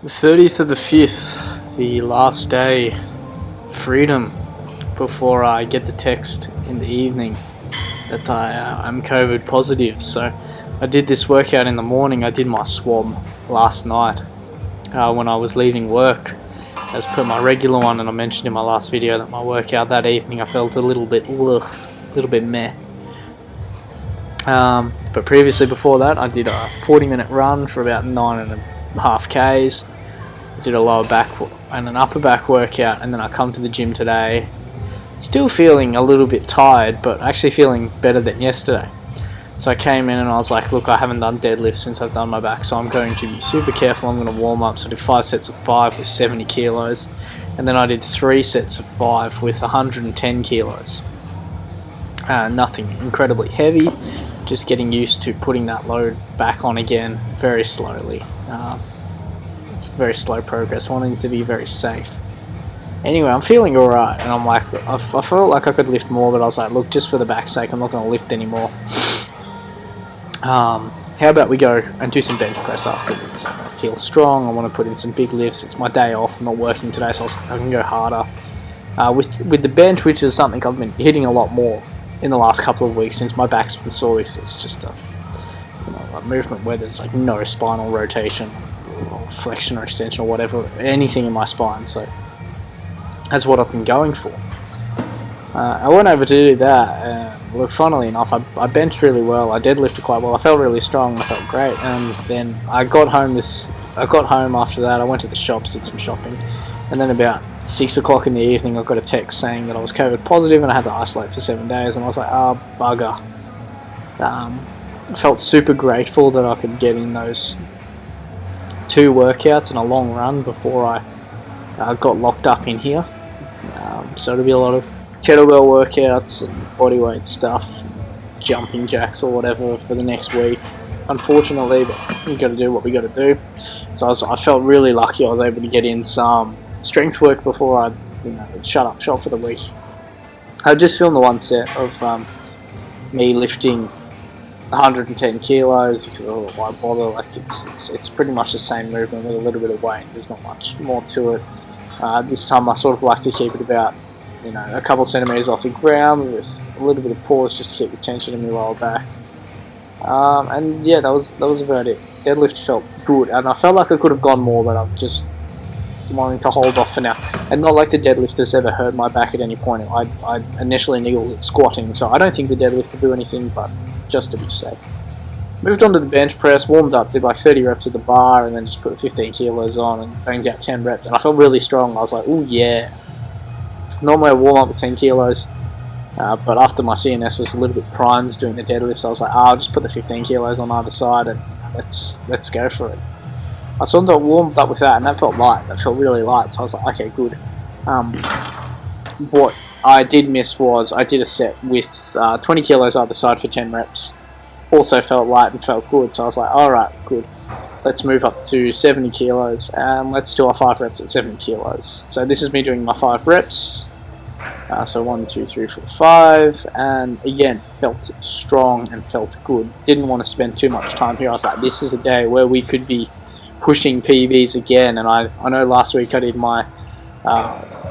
The 30th of the 5th, the last day, freedom, before I get the text in the evening that I'm COVID positive. So I did this workout in the morning. I did my swab last night when I was leaving work, as per my regular one, and I mentioned in my last video that my workout that evening I felt a little bit meh. But previously, before that, I did a 40-minute run for about 9.5 Ks. I did a lower back and an upper back workout, and then I come to the gym today, still feeling a little bit tired, but actually feeling better than yesterday. So I came in and I was like, look, I haven't done deadlifts since I've done my back, so I'm going to be super careful. I'm going to warm up. So I did 5 sets of 5 with 70 kilos, and then I did 3 sets of 5 with 110 kilos. Nothing incredibly heavy, just getting used to putting that load back on again very slowly. Very slow progress, wanting to be very safe. Anyway, I'm feeling alright, and I'm like, I felt like I could lift more, but I was like, look, just for the back's sake, I'm not going to lift anymore. How about we go and do some bench press afterwards? I feel strong, I want to put in some big lifts. It's my day off, I'm not working today, so I was like, I can go harder. With the bench, which is something I've been hitting a lot more in the last couple of weeks since my back's been sore, because it's just a movement where there's like no spinal rotation or flexion or extension or whatever, anything in my spine, so that's what I've been going for. I went over to do that. Look, funnily enough, I benched really well. I deadlifted quite well. I felt really strong. I felt great. And then I got home after that. I went to the shops, did some shopping, and then about 6 o'clock in the evening, I got a text saying that I was COVID positive and I had to isolate for 7 days. And I was like, oh, bugger. I felt super grateful that I could get in those 2 workouts and a long run before I got locked up in here. So it'll be a lot of kettlebell workouts and bodyweight stuff, jumping jacks or whatever for the next week. Unfortunately, but we got to do what we got to do. So I felt really lucky I was able to get in some strength work before I shut up shop for the week. I just filmed the 1 set of me lifting 110 kilos because why bother? Like it's pretty much the same movement with a little bit of weight. There's not much more to it. This time I sort of like to keep it about a couple centimeters off the ground with a little bit of pause just to keep the tension in my lower back. And yeah, that was about it. Deadlift felt good, and I felt like I could have gone more, but I'm just wanting to hold off for now. And not like the deadlift has ever hurt my back at any point. I initially niggled at squatting, so I don't think the deadlift will do anything, but just to be safe. Moved on to the bench press, warmed up, did like 30 reps at the bar, and then just put 15 kilos on and banged out 10 reps. And I felt really strong. I was like, ooh, yeah. Normally I warm up with 10 kilos, but after my CNS was a little bit primed doing the deadlifts, I was like, I'll just put the 15 kilos on either side and let's go for it. I sort of warmed up with that, and that felt light. That felt really light, so I was like, okay, good. What I did miss was I did a set with 20 kilos either side for 10 reps. Also felt light and felt good, so I was like, alright, good. Let's move up to 70 kilos, and let's do our 5 reps at 70 kilos. So this is me doing my 5 reps. So 1, 2, 3, 4, 5, and again, felt strong and felt good. Didn't want to spend too much time here. I was like, this is a day where we could be pushing PBs again, and I know last week I did my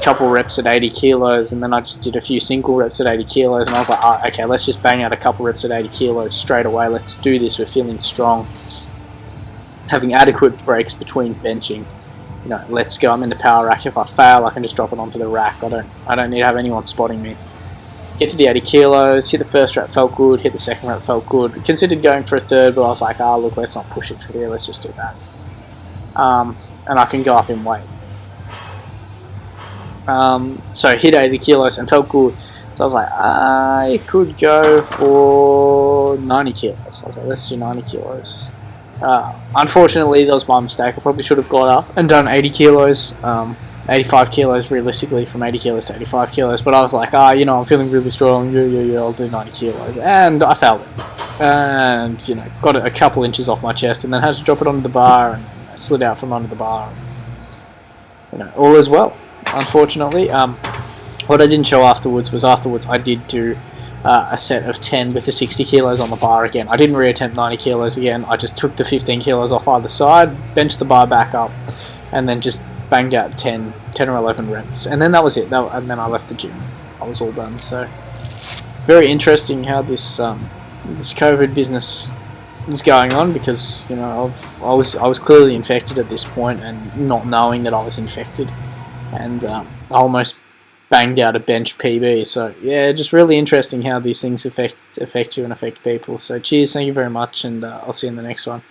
couple reps at 80 kilos, and then I just did a few single reps at 80 kilos, and I was like, okay, let's just bang out a couple reps at 80 kilos straight away. Let's do this. We're feeling strong. Having adequate breaks between benching. Let's go. I'm in the power rack. If I fail, I can just drop it onto the rack. I don't need to have anyone spotting me. Get to the 80 kilos, hit the first rep, felt good, hit the second rep, felt good. Considered going for a third, but I was like, look, let's not push it for here, let's just do that. And I can go up in weight. So hit 80 kilos and felt good. So I was like, I could go for 90 kilos. I was like, let's do 90 kilos. Unfortunately, that was my mistake. I probably should have got up and done 80 kilos, 85 kilos realistically, from 80 kilos to 85 kilos. But I was like, I'm feeling really strong. Yeah, I'll do 90 kilos. And I failed it. And, got it a couple inches off my chest, and then had to drop it onto the bar, and I slid out from under the bar. And, all is well. Unfortunately, what I didn't show afterwards I did do a set of 10 with the 60 kilos on the bar again. I didn't reattempt 90 kilos again. I just took the 15 kilos off either side, benched the bar back up, and then just banged out 10 or 11 reps, and then that was it. And then I left the gym. I was all done. So very interesting how this this COVID business is going on, because I was clearly infected at this point, and not knowing that I was infected, and I almost banged out a bench PB. So yeah, just really interesting how these things affect you and affect people. So cheers, thank you very much, and I'll see you in the next one.